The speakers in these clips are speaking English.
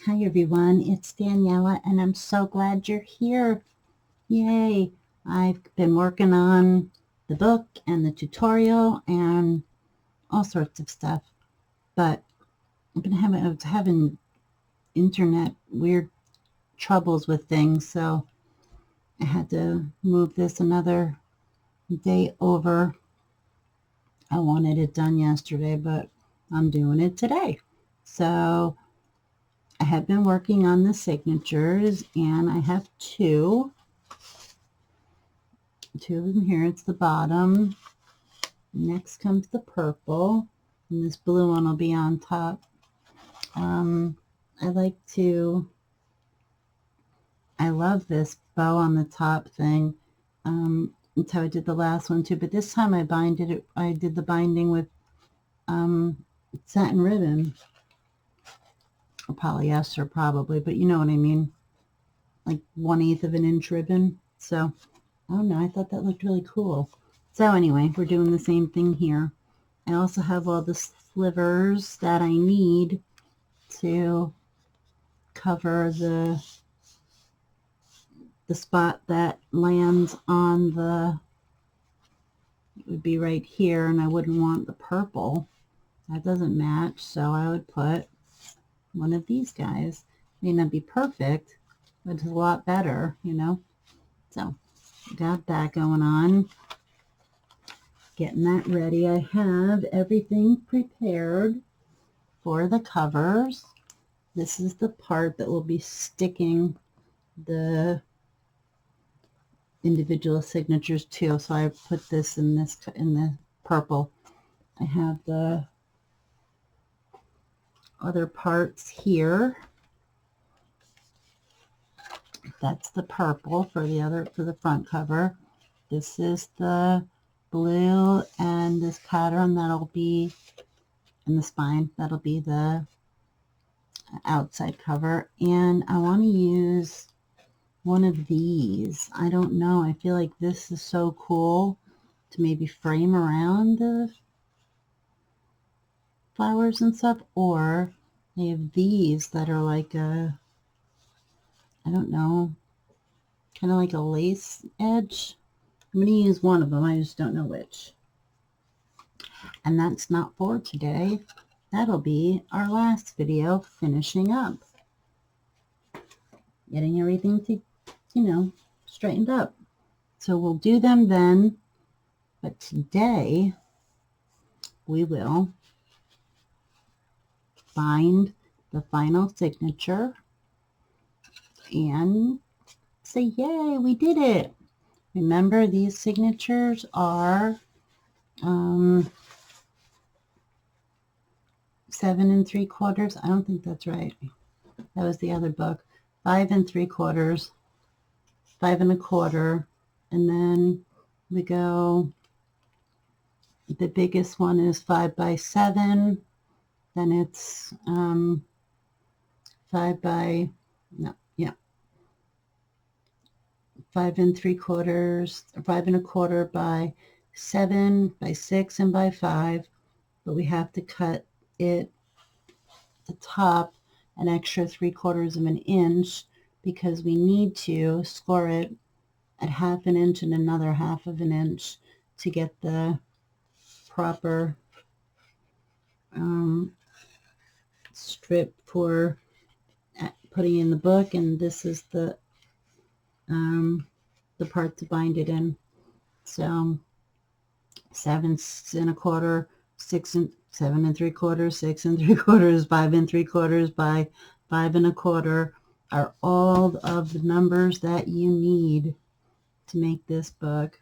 Hi everyone, it's Daniella and I'm so glad you're here. Yay! I've been working on the book and the tutorial and all sorts of stuff, but I was having internet weird troubles with things, so I had to move this another day over. I wanted it done yesterday, but I'm doing it today. So I have been working on the signatures and I have two of them here. It's the bottom. Next comes the purple, and this blue one will be on top. I love this bow on the top thing. That's how I did the last one too, but this time I did the binding with satin ribbon, or polyester probably, but you know what I mean, like 1/8 of an inch ribbon. So, I don't know, I thought that looked really cool. So anyway, we're doing the same thing here. I also have all the slivers that I need to cover the spot that lands on it would be right here, and I wouldn't want the purple. That doesn't match, so I would put one of these guys. May not be perfect, but it's a lot better, you know. So, got that going on. Getting that ready. I have everything prepared for the covers. This is the part that will be sticking the individual signatures too. So I put this in the purple. I have the other parts here. That's the purple for the front cover. This is the blue, and this pattern that'll be in the spine. That'll be the outside cover. And I want to use one of these. I don't know. I feel like this is so cool to maybe frame around the flowers and stuff, or they have these that are like I don't know, kind of like a lace edge. I'm going to use one of them. I just don't know which. And that's not for today. That'll be our last video, finishing up. Getting everything to, straightened up. So we'll do them then. But today we will bind the final signature and say, yay, we did it. Remember, these signatures are 7 3/4. I don't think that's right. That was the other book. 5 3/4, 5 1/4, and then we go, the biggest one is 5 by 7, then it's 5 by, no, yeah, 5 3/4, 5 1/4 by 7 by 6 and by 5, but we have to cut it the top an extra 3/4 of an inch because we need to score it at 1/2 inch and another 1/2 inch to get the proper strip for putting in the book, and this is the part to bind it in. So 7 1/4, 6 and 7 3/4, 6 3/4, 5 3/4 by 5 1/4 are all of the numbers that you need to make this book,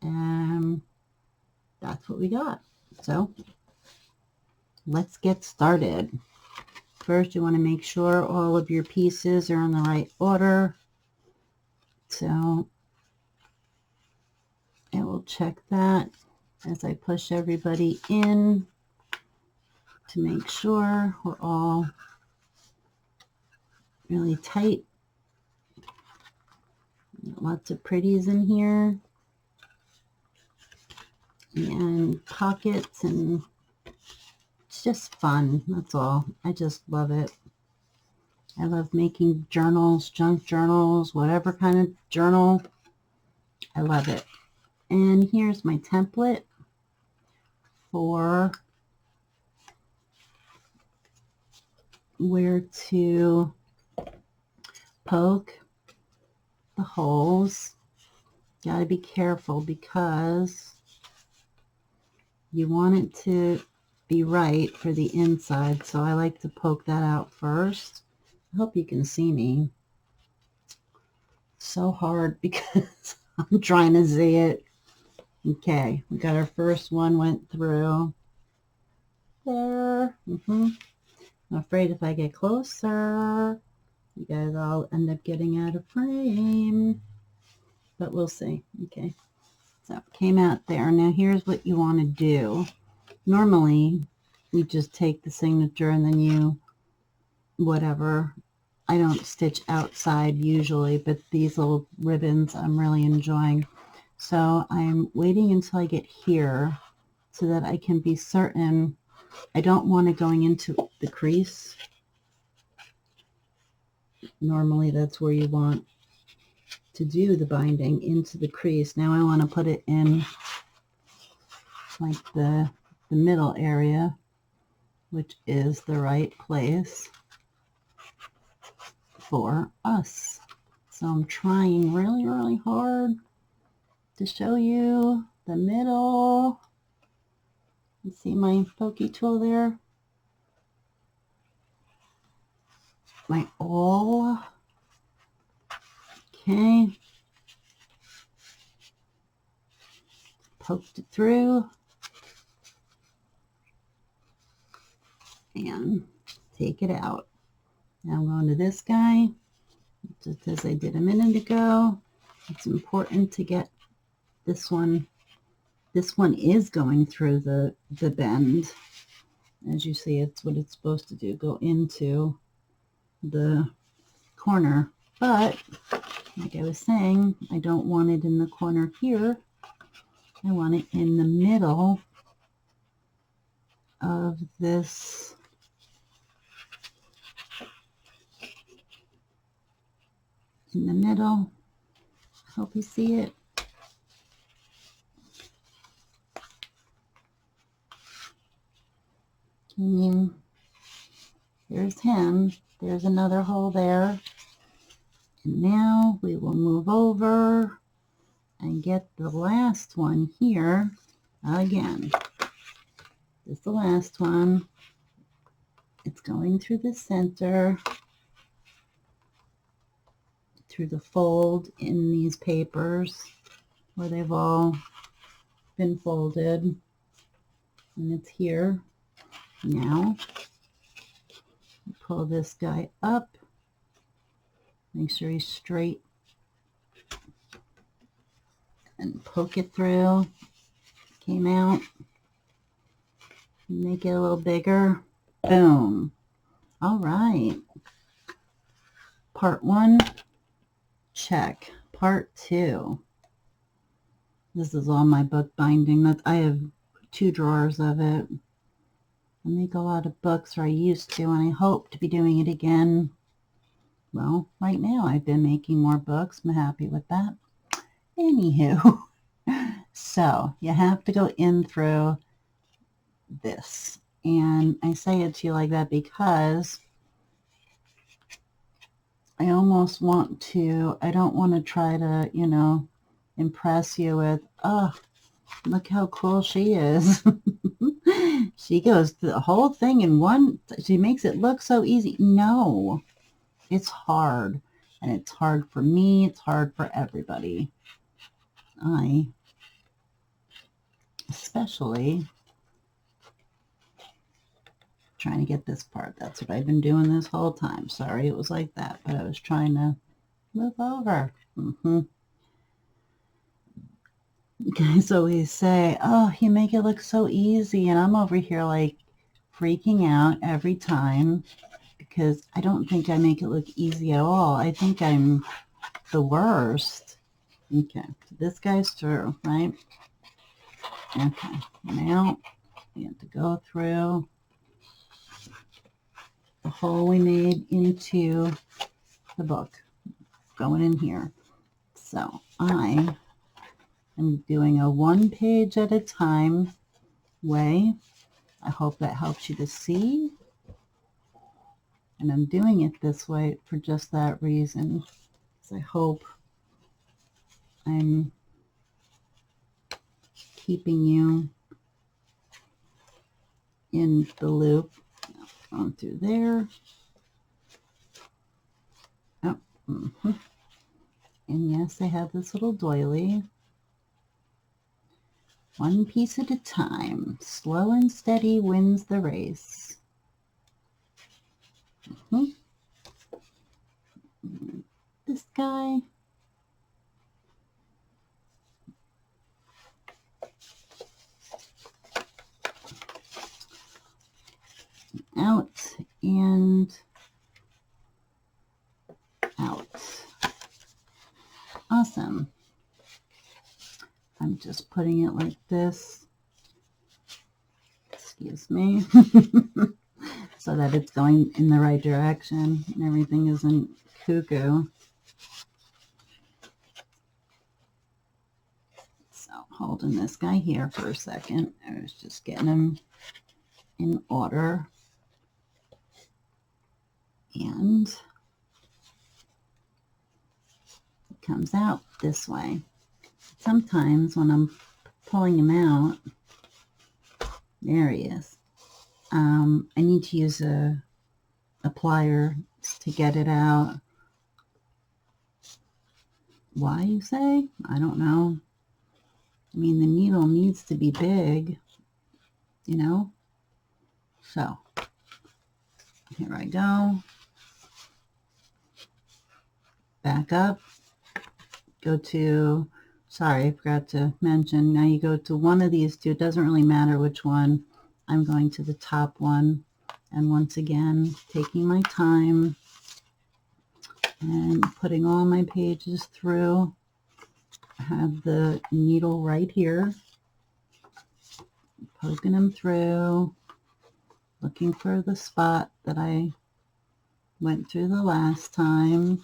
and that's what we got. So let's get started. First, you want to make sure all of your pieces are in the right order. So I will check that as I push everybody in to make sure we're all really tight. Lots of pretties in here and pockets, and it's just fun. That's all. I just love it. I love making journals, junk journals, whatever kind of journal. I love it. And here's my template for where to poke the holes. Got to be careful because you want it to be right for the inside. So I like to poke that out first. I hope you can see me. It's so hard because I'm trying to see it. Okay, we got our first one went through there. I'm afraid if I get closer, you guys all end up getting out of frame, but we'll see. Okay, so it came out there. Now here's what you want to do. Normally, you just take the signature and then you, whatever. I don't stitch outside usually, but these little ribbons I'm really enjoying. So I'm waiting until I get here so that I can be certain I don't want it going into the crease. Normally that's where you want to do the binding, into the crease. Now I want to put it in like the middle area, which is the right place for us. So I'm trying really, really hard to show you the middle. You see my pokey tool there? My awl. Okay. Poked it through. And take it out. Now I'm going to this guy. Just as I did a minute ago. It's important to get this one. This one is going through the bend. As you see, it's what it's supposed to do, go into the corner. But, like I was saying, I don't want it in the corner here. I want it in the middle of this in the middle. Hope you see it. Here's him. There's another hole there. And now we will move over and get the last one here again. This is the last one. It's going through the center, through the fold in these papers where they've all been folded. And it's here now. Pull this guy up. Make sure he's straight. And poke it through. Came out. Make it a little bigger. Boom. All right. Part 1, check. Part 2. This is all my book binding. I have 2 drawers of it. I make a lot of books, or I used to, and I hope to be doing it again. Well, right now I've been making more books. I'm happy with that. Anywho, so you have to go in through this. And I say it to you like that because I almost want to, I don't want to try to, you know, impress you with, oh, look how cool she is. She goes through the whole thing in one, she makes it look so easy. No, it's hard. And it's hard for me. It's hard for everybody. I especially trying to get this part. That's what I've been doing this whole time. Sorry it was like that, but I was trying to move over. You guys always say, oh, you make it look so easy. And I'm over here like freaking out every time because I don't think I make it look easy at all. I think I'm the worst. Okay, so this guy's through, right? Okay, now we have to go through the hole we made into the book going in here. So I am doing a 1 page at a time way. I hope that helps you to see. And I'm doing it this way for just that reason. So I hope I'm keeping you in the loop. Going through there. Oh, and yes, I have this little doily. 1 piece at a time. Slow and steady wins the race. This guy. Out and out. Awesome. I'm just putting it like this. Excuse me. So that it's going in the right direction and everything isn't cuckoo. So holding this guy here for a second. I was just getting him in order. And it comes out this way. Sometimes when I'm pulling him out, there he is. I need to use a plier to get it out. Why, you say? I don't know. I mean, the needle needs to be big, you know? So, here I go. Back up. Go to, sorry, I forgot to mention, now you go to one of these two. It doesn't really matter which one. I'm going to the top one. And once again, taking my time and putting all my pages through. I have the needle right here. Poking them through. Looking for the spot that I went through the last time.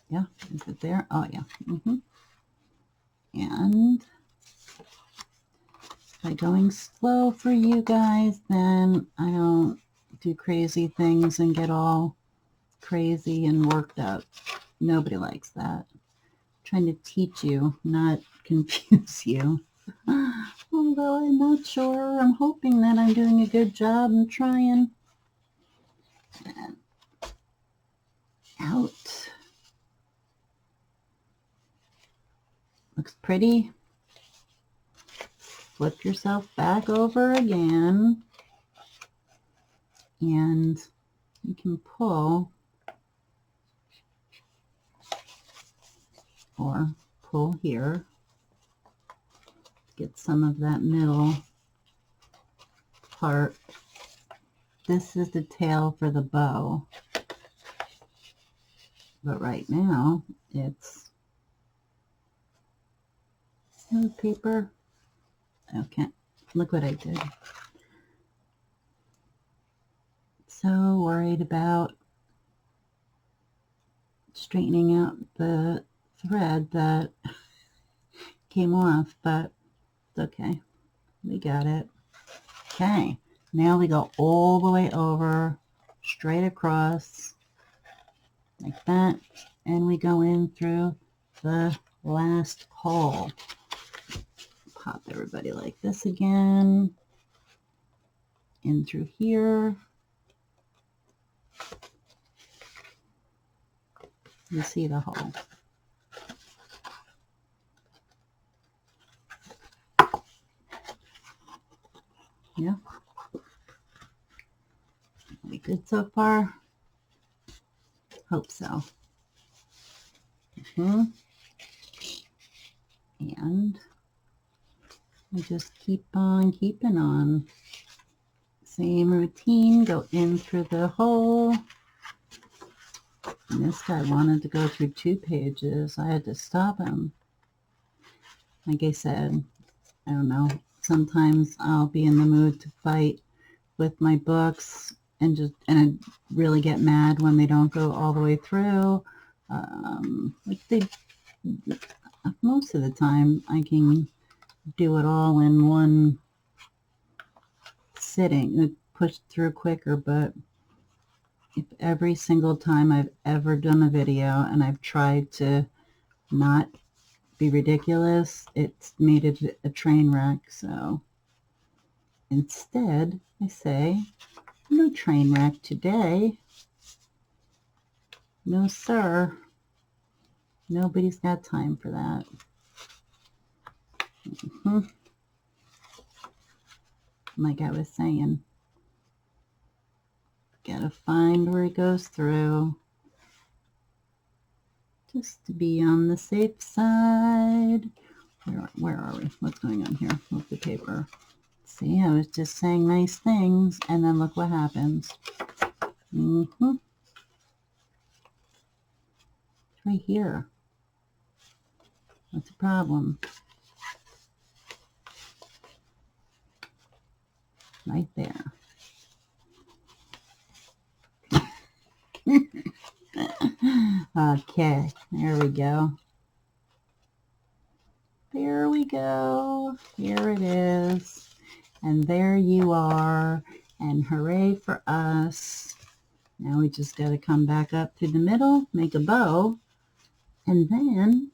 Yeah, is it there? Oh, yeah. And by going slow for you guys, then I don't do crazy things and get all crazy and worked up. Nobody likes that. I'm trying to teach you, not confuse you. Although I'm not sure. I'm hoping that I'm doing a good job. I'm trying. And out. Looks pretty. Flip yourself back over again. And you can pull or pull here. Get some of that middle part. This is the tail for the bow. But right now, it's paper. Okay, look what I did. So worried about straightening out the thread that came off, but it's okay. We got it. Okay, now we go all the way over, straight across, like that, and we go in through the last hole. Pop everybody like this again, in through here. You see the hole. Yeah. We good so far? Hope so. And I just keep on keeping on. Same routine, go in through the hole. And this guy wanted to go through 2 pages. I had to stop him. Like I said, I don't know, sometimes I'll be in the mood to fight with my books and I really get mad when they don't go all the way through. Most of the time I can do it all in one sitting, push through quicker, but if every single time I've ever done a video and I've tried to not be ridiculous, it's made it a train wreck. So instead I say, no train wreck today. No sir, nobody's got time for that. Like I was saying, gotta find where it goes through, just to be on the safe side. Where are we? What's going on here with the paper? See, I was just saying nice things, and then look what happens. It's right here. What's the problem? Right there. Okay, there we go. There we go. Here it is. And there you are. And hooray for us. Now we just got to come back up through the middle, make a bow, and then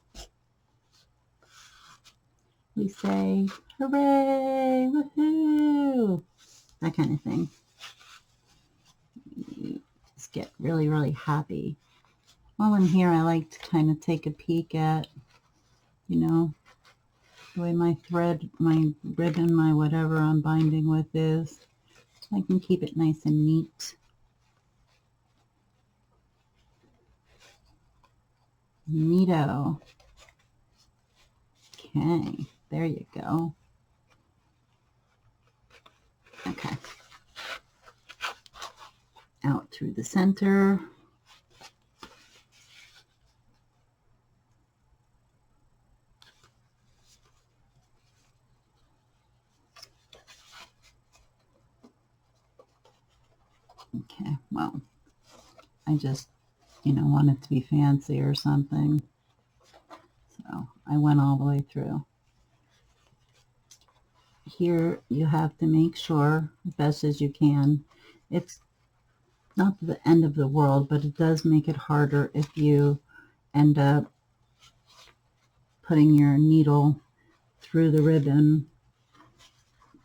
we say, hooray, woohoo, that kind of thing. You just get really, really happy. While I'm here, I like to kind of take a peek at, you know, the way my thread, my ribbon, my whatever I'm binding with is, so I can keep it nice and neat. Neato. Okay, there you go. Okay. Out through the center. Okay, well, I just, want it to be fancy or something. So I went all the way through. Here you have to make sure, as best as you can, it's not the end of the world, but it does make it harder if you end up putting your needle through the ribbon.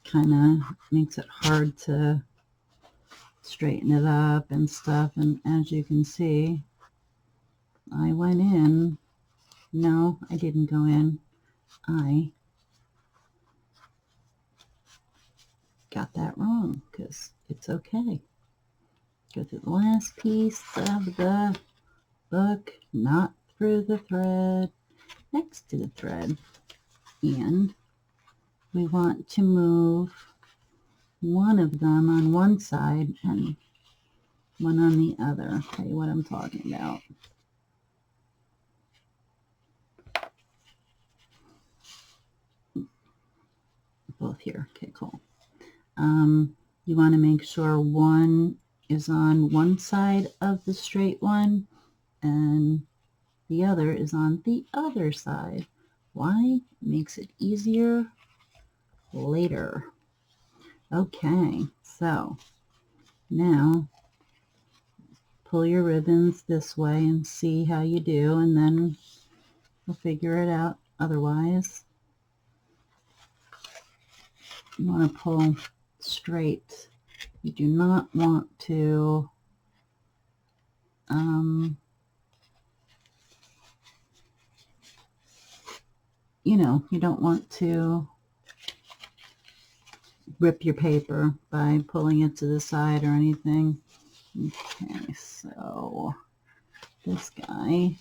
Kind of makes it hard to straighten it up and stuff. And as you can see, I went in. No, I didn't go in. I got that wrong, because it's okay. Go through the last piece of the book, not through the thread, next to the thread. And we want to move one of them on one side and one on the other. I'll tell you what I'm talking about. Both here. Okay, cool. You want to make sure one is on one side of the straight one and the other is on the other side. Why? Makes it easier later. Okay, so now pull your ribbons this way and see how you do, and then we'll figure it out otherwise. You want to pull straight. You do not want to you don't want to rip your paper by pulling it to the side or anything. Okay, so this guy,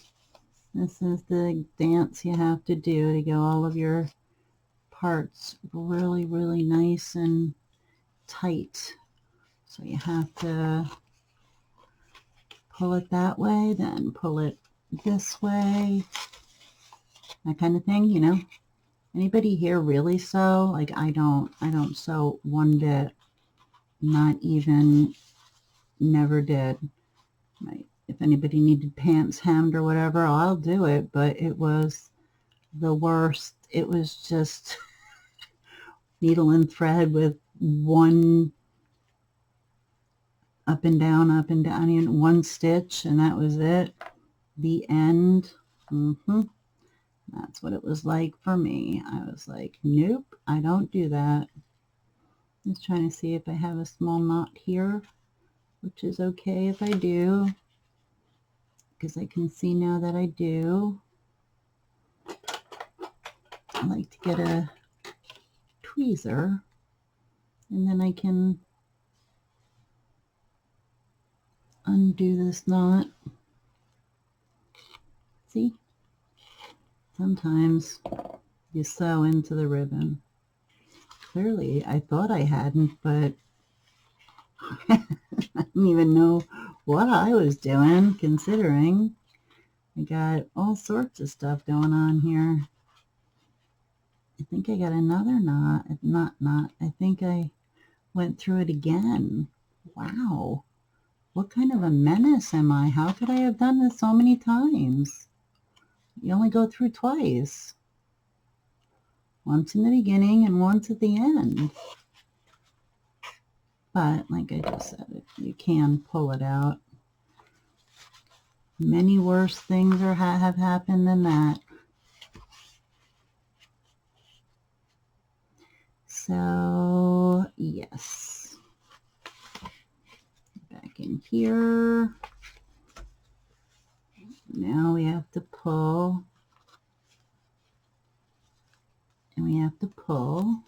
this is the dance you have to do to get all of your parts really, really nice and tight. So you have to pull it that way, then pull it this way, that kind of thing, Anybody here really sew? Like I don't sew one bit. Not even, never did. If anybody needed pants hemmed or whatever, I'll do it, but it was the worst. It was just needle and thread with one up and down, in one stitch, and that was it. The end. That's what it was like for me. I was like, nope, I don't do that. Just trying to see if I have a small knot here, which is okay if I do, because I can see now that I do. I like to get a tweezer, and then I can undo this knot. See? Sometimes you sew into the ribbon. Clearly, I thought I hadn't, but I didn't even know what I was doing, considering I got all sorts of stuff going on here. I think I got another knot. Not. I think I went through it again. Wow. What kind of a menace am I? How could I have done this so many times? You only go through twice. Once in the beginning and once at the end. But like I just said, you can pull it out. Many worse things have happened than that. So, yes. Back in here. Now we have to pull. And we have to pull.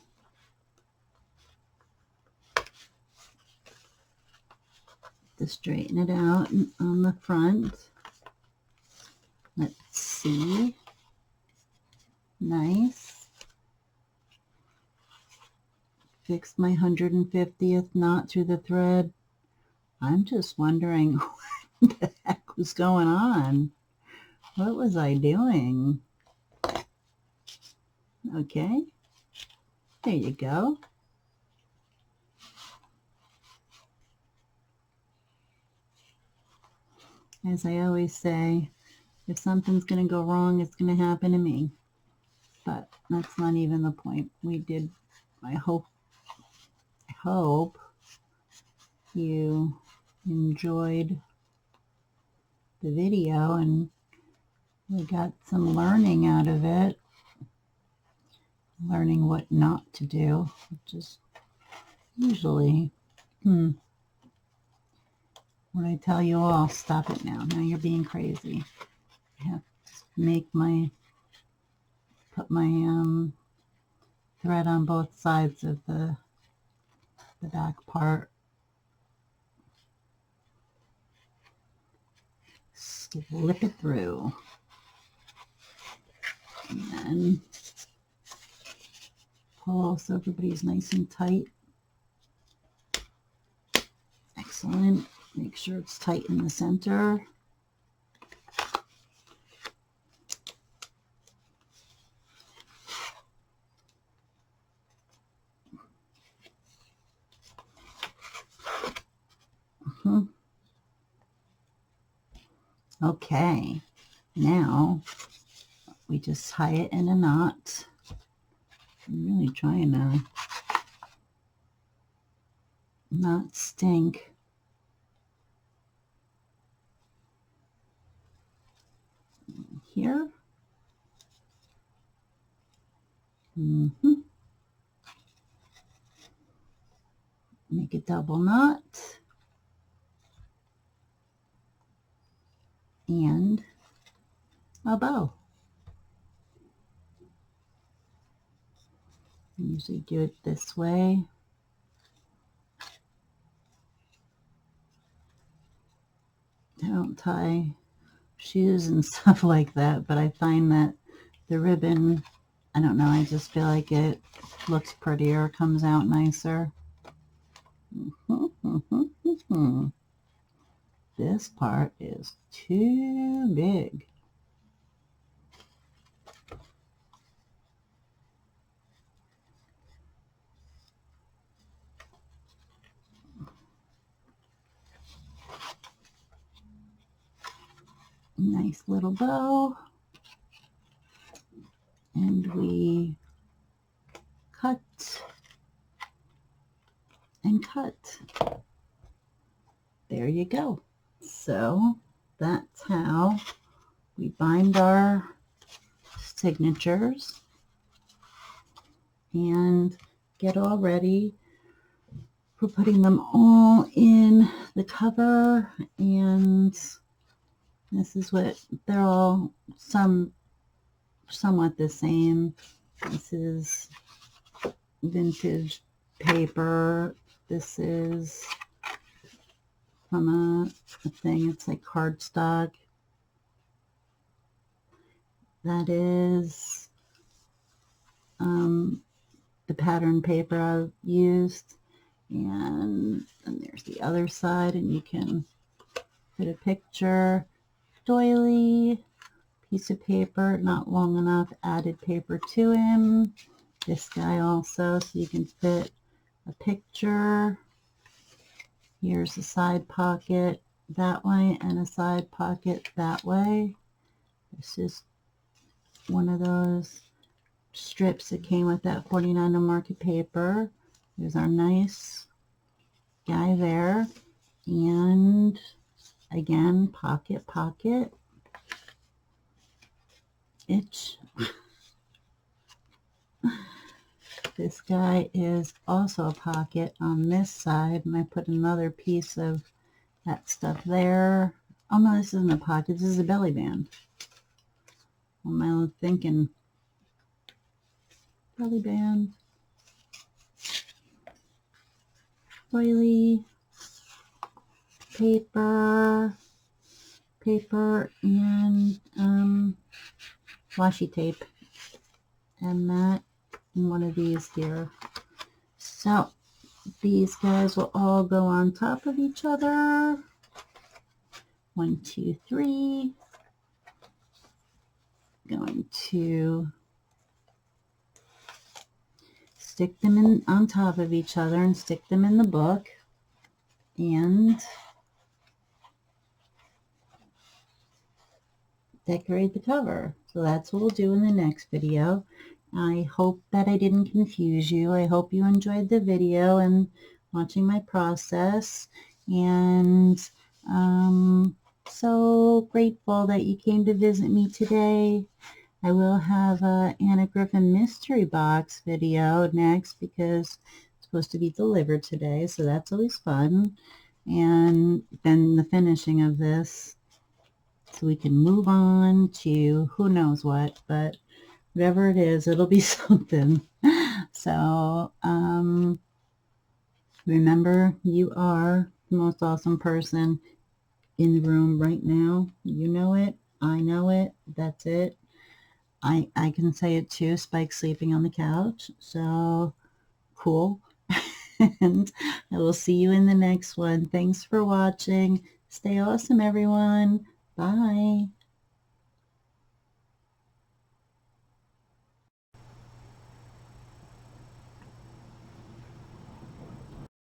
To straighten it out on the front. Let's see. Nice. Fixed my 150th knot through the thread. I'm just wondering what the heck was going on. What was I doing? Okay. There you go. As I always say, if something's going to go wrong, it's going to happen to me. But that's not even the point. We did, I hope you enjoyed the video and we got some learning out of it. Learning what not to do, which is usually, when I tell you all, stop it now. Now you're being crazy. I have to put my thread on both sides of the back part. Slip it through. And then pull so everybody's nice and tight. Excellent. Make sure it's tight in the center. Okay, now we just tie it in a knot. I'm really trying to not stink. Here. Make a double knot. And a bow. I usually do it this way. I don't tie shoes and stuff like that, but I find that the ribbon, I don't know, I just feel like it looks prettier, comes out nicer. This part is too big. nice little bow, and we cut and cut. There you go. So that's how we bind our signatures and get all ready for putting them all in the cover. And this is what they're all somewhat the same. This is vintage paper. This is from a thing, it's like cardstock. That is the pattern paper I've used. And then there's the other side, and you can put a picture, doily, piece of paper, not long enough, added paper to him. This guy also, so you can fit a picture. Here's a side pocket that way and a side pocket that way. This is one of those strips that came with that 49 on market paper. There's our nice guy there. And again, pocket, pocket. Itch. This guy is also a pocket on this side, and I put another piece of that stuff there. Oh no, this isn't a pocket, this is a belly band. What am I thinking? Belly band. Doily. Paper. Paper and washi tape. And that. And one of these here. So these guys will all go on top of each other. 1, 2, 3. Going to stick them in on top of each other and stick them in the book and decorate the cover. So that's what we'll do in the next video. I hope that I didn't confuse you. I hope you enjoyed the video and watching my process. And so grateful that you came to visit me today. I will have a Anna Griffin mystery box video next because it's supposed to be delivered today. So that's always fun. And then the finishing of this, so we can move on to who knows what, but whatever it is, it'll be something. So remember, you are the most awesome person in the room right now. You know it. I know it. That's it. I can say it too. Spike's sleeping on the couch. So cool. And I will see you in the next one. Thanks for watching. Stay awesome, everyone. Bye.